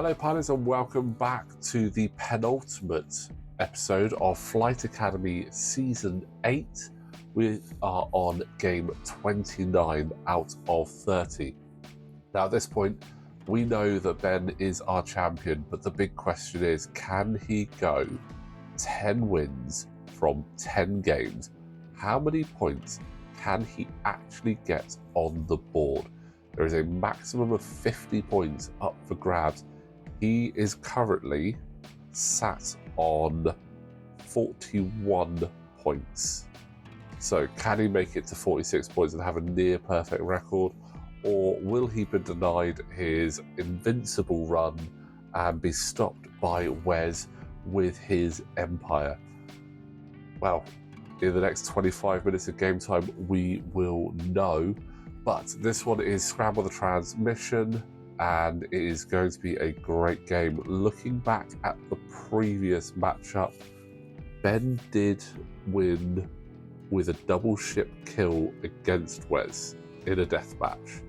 Hello pilots and welcome back to the penultimate episode of Flight Academy Season 8. We are on game 29 out of 30. Now at this point, we know that Ben is our champion, but the big question is, can he go 10 wins from 10 games? How many points can he actually get on the board? There is a maximum of 50 points up for grabs. He is currently sat on 41 points. So can he make it to 46 points and have a near perfect record? Or will he be denied his invincible run and be stopped by Wes with his Empire? Well, in the next 25 minutes of game time, we will know. But this one is Scramble the Transmission, and it is going to be a great game. Looking back at the previous matchup, Ben did win with a double ship kill against Wes in a deathmatch.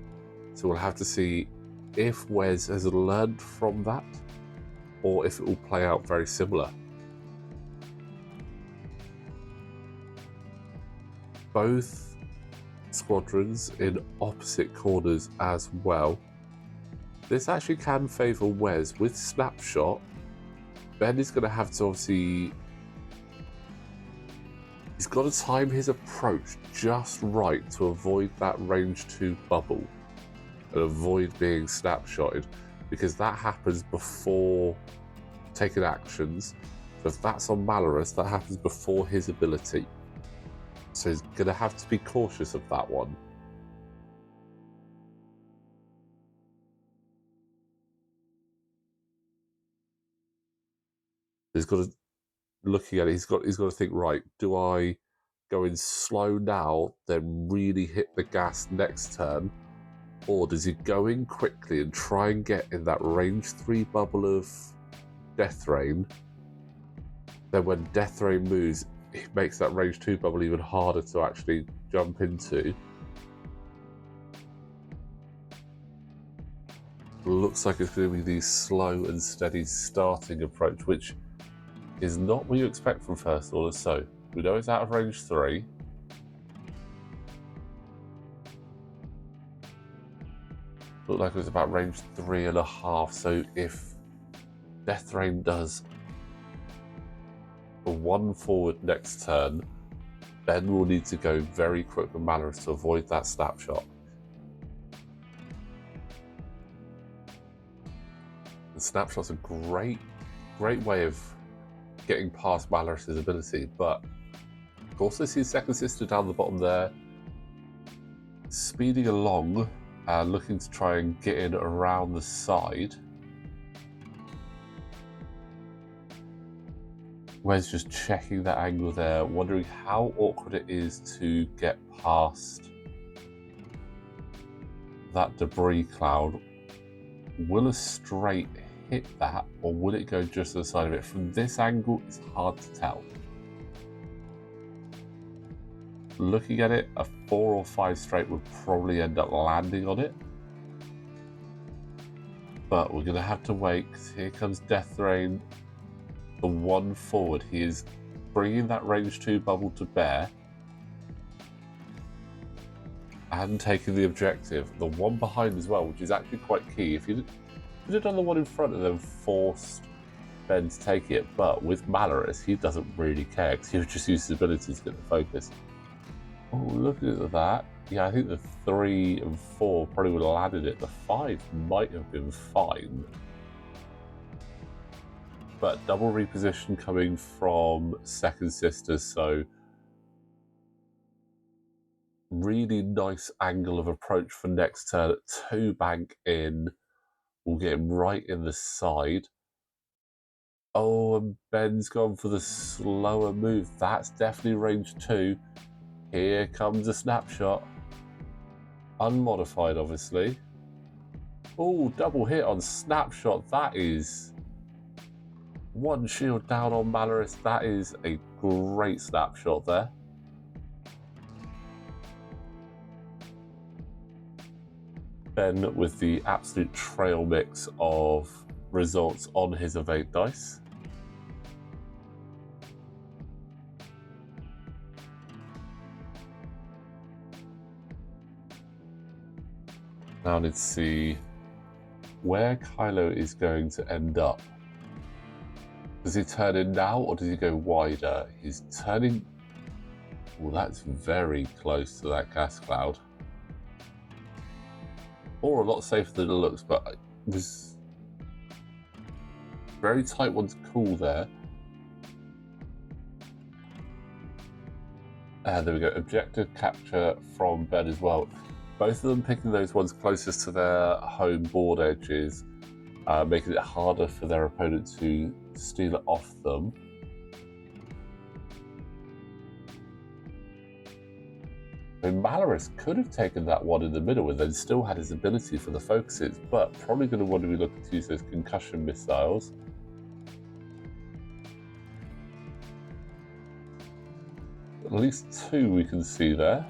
So we'll have to see if Wes has learned from that or if it will play out very similar. Both squadrons in opposite corners as well. This actually can favour Wes. With Snapshot, Ben is going to have to obviously... he's got to time his approach just right to avoid that range 2 bubble and avoid being snapshotted, because that happens before taking actions. So if that's on Malorus, that happens before his ability. So he's going to have to be cautious of that one. He's got to, looking at it, he's got to think, right, do I go in slow now, then really hit the gas next turn? Or does he go in quickly and try and get in that range 3 bubble of Deathrain? Then when Deathrain moves, it makes that range 2 bubble even harder to actually jump into. Looks like it's going to be the slow and steady starting approach, which is not what you expect from First Order. So we know it's out of range 3. Looked like it was about range 3.5. So if Deathrain does a 1 forward next turn, Ben will need to go very quick with Malorus to avoid that snapshot. The snapshot's a great way of getting past Malorus's ability, but you also see Second Sister down the bottom there, speeding along and looking to try and get in around the side. Wes just checking that angle there, wondering how awkward it is to get past that debris cloud. Will a straight hit that, or will it go just to the side of it? From this angle, it's hard to tell. Looking at it, a 4 or 5 straight would probably end up landing on it. But we're going to have to wait, because here comes Deathrain. The 1 forward, he is bringing that range 2 bubble to bear and taking the objective. The 1 behind as well, which is actually quite key. If you'd have done the 1 in front and then forced Ben to take it, but with Malorus, he doesn't really care because he would just use his ability to get the focus. Oh, look at that. Yeah, I think the 3 and 4 probably would have landed it. The 5 might have been fine. But double reposition coming from Second Sister, so really nice angle of approach for next turn. 2 bank in, we'll get him right in the side. Oh, and Ben's gone for the slower move. That's definitely range 2. Here comes a snapshot. Unmodified, obviously. Oh, double hit on snapshot. That is 1 shield down on Malorus. That is a great snapshot there. Ben with the absolute trail mix of results on his evade dice. Now I need to see where Kylo is going to end up. Does he turn in now or does he go wider? He's turning... Well, that's very close to that gas cloud. Or a lot safer than it looks, but it was very tight one to call there. And there we go, objective capture from Ben as well. Both of them picking those ones closest to their home board edges, making it harder for their opponent to steal it off them. I mean, Malorus could have taken that one in the middle and then still had his ability for the focuses, but probably going to want to be looking to use those concussion missiles. At least two we can see there.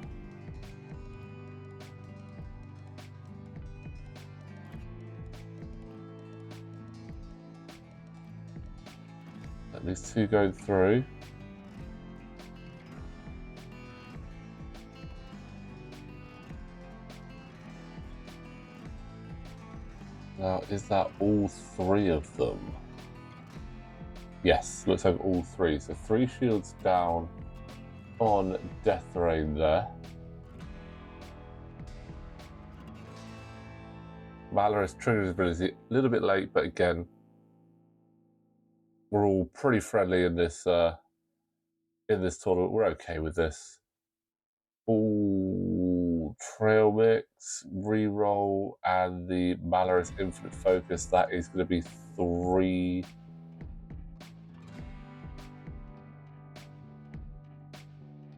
At least two going through. Now, is that all three of them? Yes, looks like all three. So 3 shields down on Deathrain there. Malorus triggers his ability a little bit late, but again, we're all pretty friendly in this tournament. We're okay with this. Ooh, trail mix, reroll, and the Malorus infinite focus. That is going to be 3.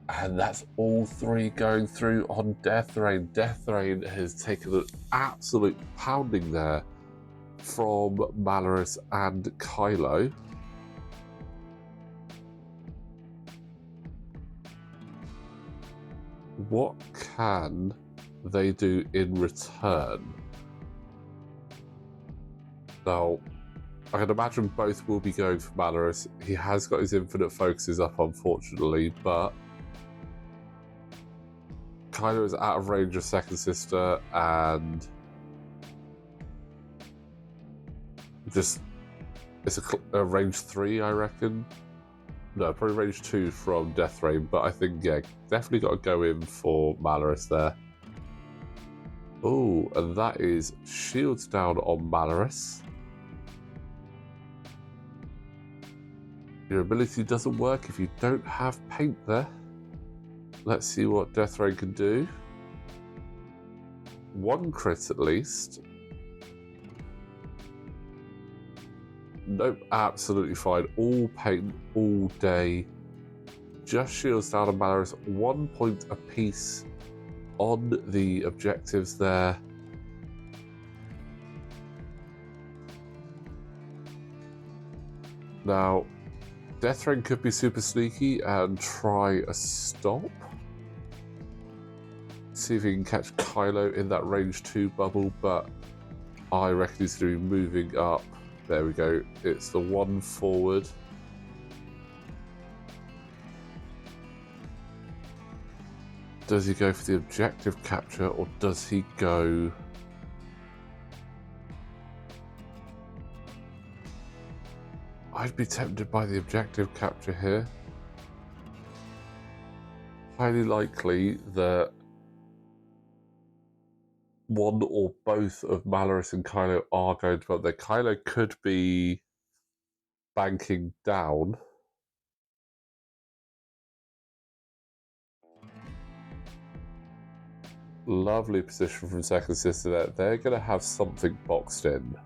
And that's all 3 going through on Deathrain. Deathrain has taken an absolute pounding there from Malorus and Kylo. What can they do in return? Now, I can imagine both will be going for Malorus. He has got his infinite focuses up, unfortunately, but Kylo is out of range of Second Sister, and just it's a range 3, I reckon. No, probably range 2 from Deathrain, but I think, yeah, definitely got to go in for Malorus there. Oh, and that is shields down on Malorus. Your ability doesn't work if you don't have paint there. Let's see what Deathrain can do. 1 crit at least. Nope, absolutely fine. All paint, all day. Just shields down on Malorus. 1 point apiece on the objectives there. Now, Deathrain could be super sneaky and try a stop. See if he can catch Kylo in that range 2 bubble, but I reckon he's going to be moving up. There we go. It's the 1 forward. Does he go for the objective capture or does he go... I'd be tempted by the objective capture here. Highly likely that one or both of Malorus and Kylo are going to up there. Kylo could be banking down. Lovely position from Second Sister there. They're going to have something boxed in.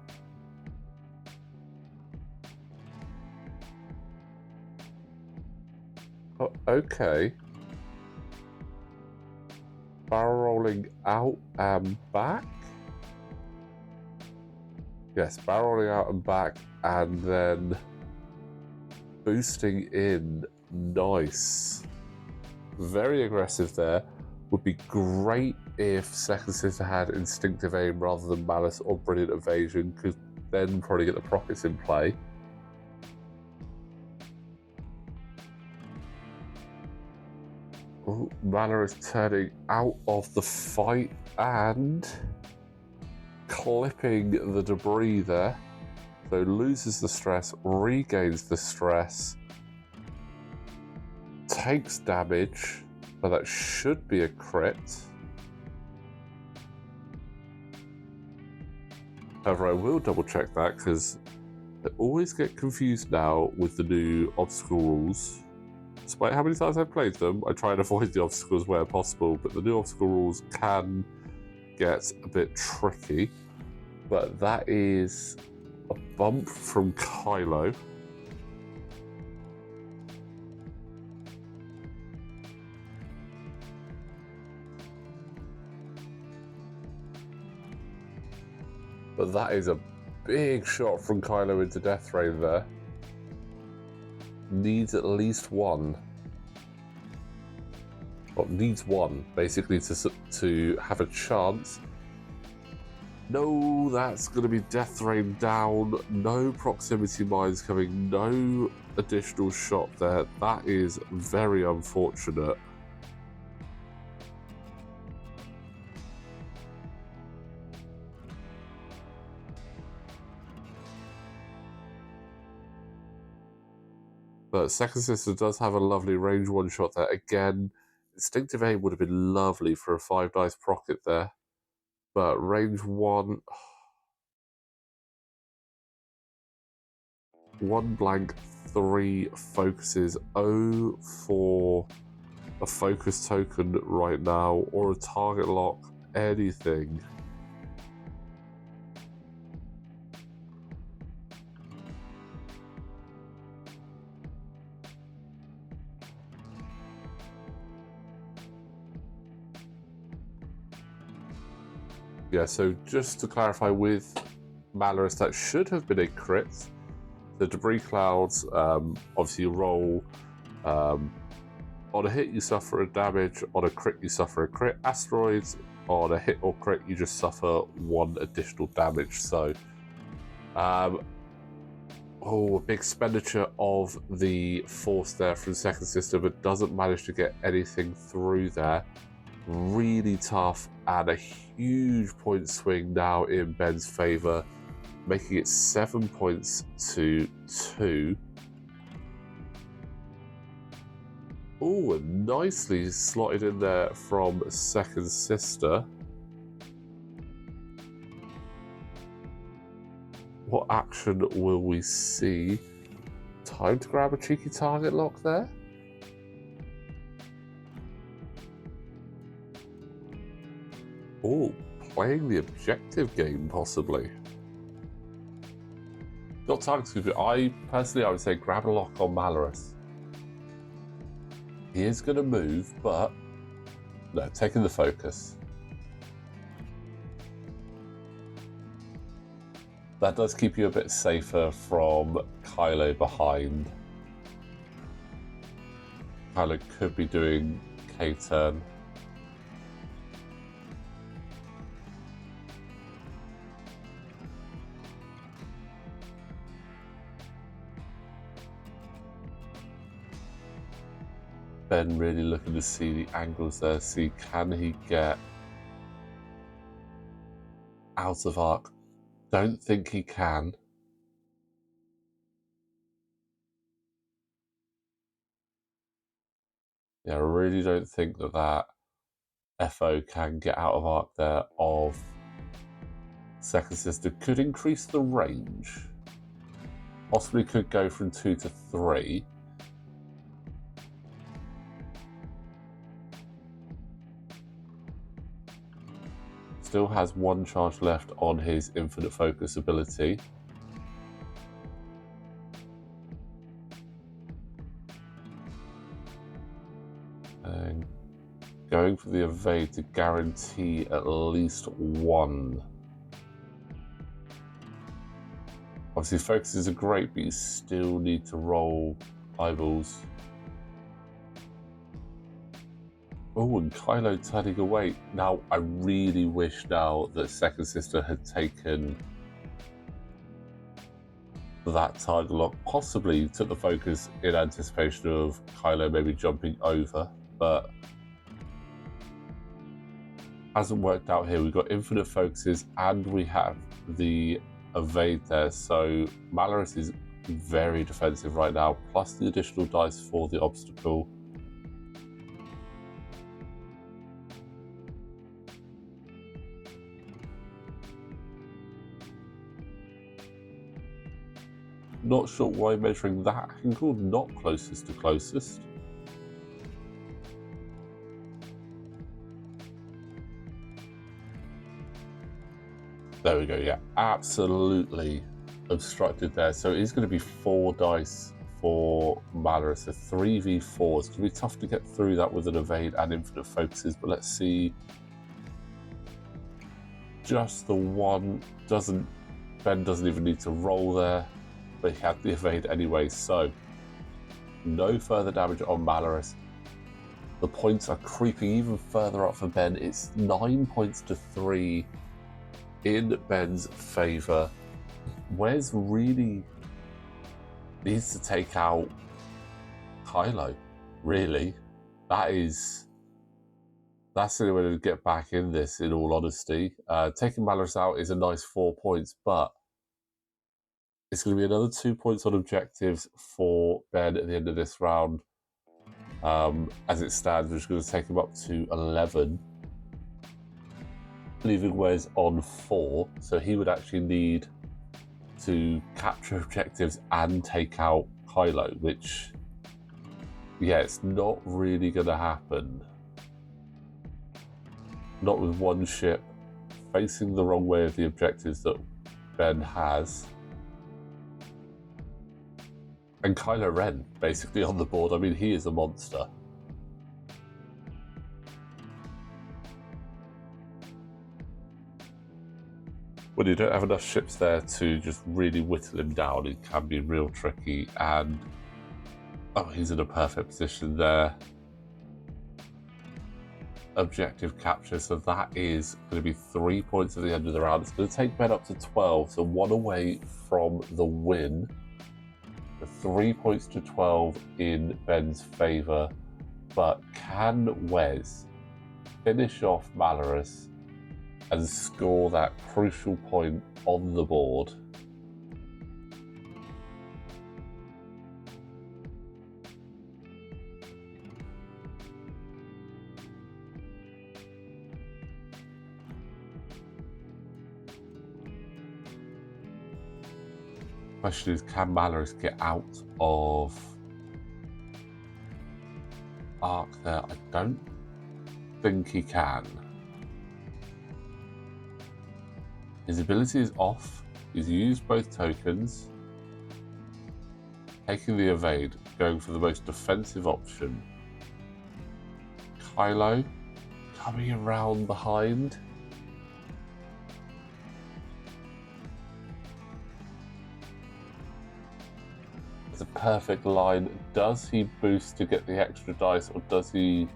Oh, okay. Barrel rolling out and back. Yes, barrel rolling out and back, and then boosting in. Nice. Very aggressive there. Would be great if Second Sister had instinctive aim rather than malice or brilliant evasion, because then probably get the prockets in play. Oh, Mana is turning out of the fight and clipping the debris there. So loses the stress, regains the stress, takes damage, but that should be a crit. However, I will double check that because I always get confused now with the new obstacle rules. Despite how many times I've played them, I try and avoid the obstacles where possible, but the new obstacle rules can get a bit tricky. But that is a bump from Kylo. But that is a big shot from Kylo into Deathrain there. Needs at least one. Well, needs one, basically, to have a chance. No, that's going to be Deathrain down. No proximity mines coming. No additional shot there. That is very unfortunate. But Second Sister does have a lovely range one shot there. Again, Instinctive Aim would have been lovely for a 5 dice procket there. But range one... One blank, 3 focuses. Oh, for a focus token right now, or a target lock, anything. Yeah, so just to clarify with Malorus, that should have been a crit. The debris clouds, obviously you roll, on a hit you suffer a damage, on a crit you suffer a crit. Asteroids, on a hit or crit you just suffer 1 additional damage. So, a big expenditure of the force there from Second Sister, but doesn't manage to get anything through there. Really tough, and a huge point swing now in Ben's favour, making it 7 points to 2. Oh, and nicely slotted in there from Second Sister. What action will we see? Time to grab a cheeky target lock there? Oh, playing the objective game, possibly. Not target scoop. I would say grab a lock on Malorus. He is going to move, but no, taking the focus. That does keep you a bit safer from Kylo behind. Kylo could be doing K-turn. Ben really looking to see the angles there, see can he get out of arc. Don't think he can. Yeah, I really don't think that FO can get out of arc there of Second Sister. Could increase the range. Possibly could go from 2 to 3. Still has 1 charge left on his infinite focus ability. And going for the evade to guarantee at least 1. Obviously focuses are great, but you still need to roll eyeballs. Oh, and Kylo turning away. Now, I really wish now that Second Sister had taken that target lock. Possibly took the focus in anticipation of Kylo maybe jumping over, but hasn't worked out here. We've got infinite focuses and we have the evade there, so Malaris is very defensive right now, plus the additional dice for the obstacle. Not sure why measuring that angle, not closest to closest. There we go, yeah, absolutely obstructed there. So it is going to be 4 dice for Malaris, so 3v4. It's going to be tough to get through that with an evade and infinite focuses, but let's see. Just the one Ben doesn't even need to roll there, but he had the evade anyway, so no further damage on Malaris. The points are creeping even further up for Ben. It's 9 points to 3 in Ben's favour. Wes really needs to take out Kylo, really. That's the only way to get back in this, in all honesty. Taking Malaris out is a nice 4 points, but it's going to be another 2 points on objectives for Ben at the end of this round. As it stands, which is going to take him up to 11. Leaving Wes on 4, so he would actually need to capture objectives and take out Kylo, which, yeah, it's not really going to happen. Not with one ship facing the wrong way of the objectives that Ben has. And Kylo Ren basically on the board. I mean, he is a monster. When you don't have enough ships there to just really whittle him down, it can be real tricky. And oh, he's in a perfect position there. Objective capture, so that is going to be 3 points at the end of the round. It's going to take Ben up to 12, so 1 away from the win. 3 points to 12 in Ben's favour, but can Wes finish off Malaris and score that crucial point on the board? Question is, can Malaris get out of arc there? I don't think he can. His ability is off. He's used both tokens. Taking the evade, going for the most defensive option. Kylo coming around behind. It's a perfect line. Does he boost to get the extra dice, or does he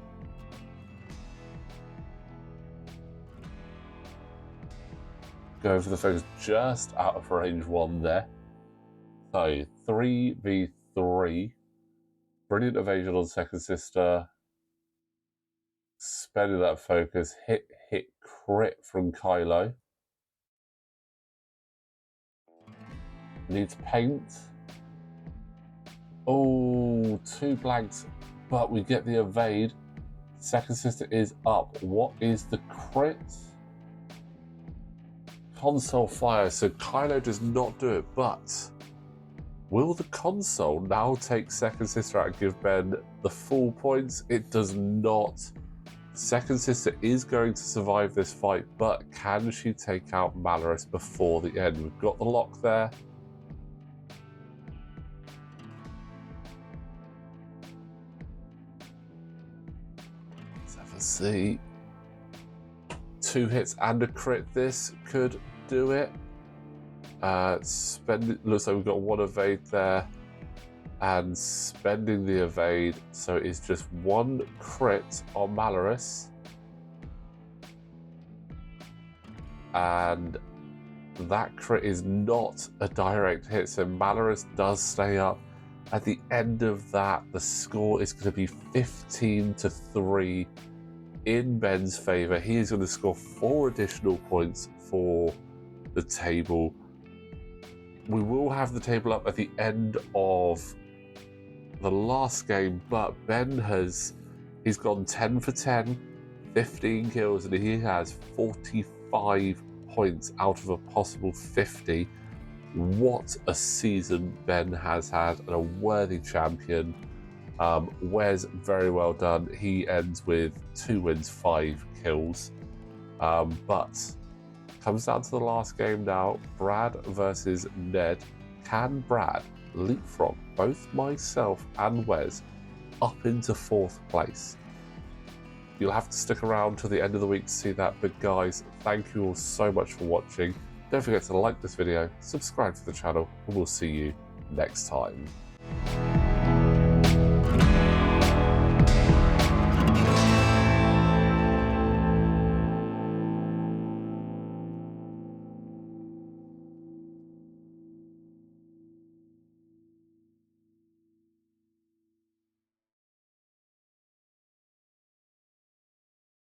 go for the focus? Just out of range 1 there. So 3v3. Brilliant evasion on second sister. Spending that focus. Hit, crit from Kylo. Needs paint. Oh, 2 blanks, but we get the evade. Second sister is up. What is the crit? Console fire, so Kylo does not do it, but will the console now take second sister out and give Ben the full points? It does not. Second sister is going to survive this fight, but can she take out Malaris before the end? We've got the lock there. Let's see. 2 hits and a crit. This could do it. Looks like we've got 1 evade there, and spending the evade, so it's just 1 crit on Malaris, and That crit is not a direct hit, so Malorus does stay up. At the end of that, the score is going to be 15-3 in Ben's favour. He is going to score 4 additional points for the table. We will have the table up at the end of the last game, but Ben he's gone 10 for 10, 15 kills, and he has 45 points out of a possible 50. What a season Ben has had, and a worthy champion. Wes, very well done. He ends with 2 wins, 5 kills. But comes down to the last game now. Brad versus Ned. Can Brad leapfrog both myself and Wes up into 4th place? You'll have to stick around till the end of the week to see that. But guys, thank you all so much for watching. Don't forget to like this video, subscribe to the channel, and we'll see you next time.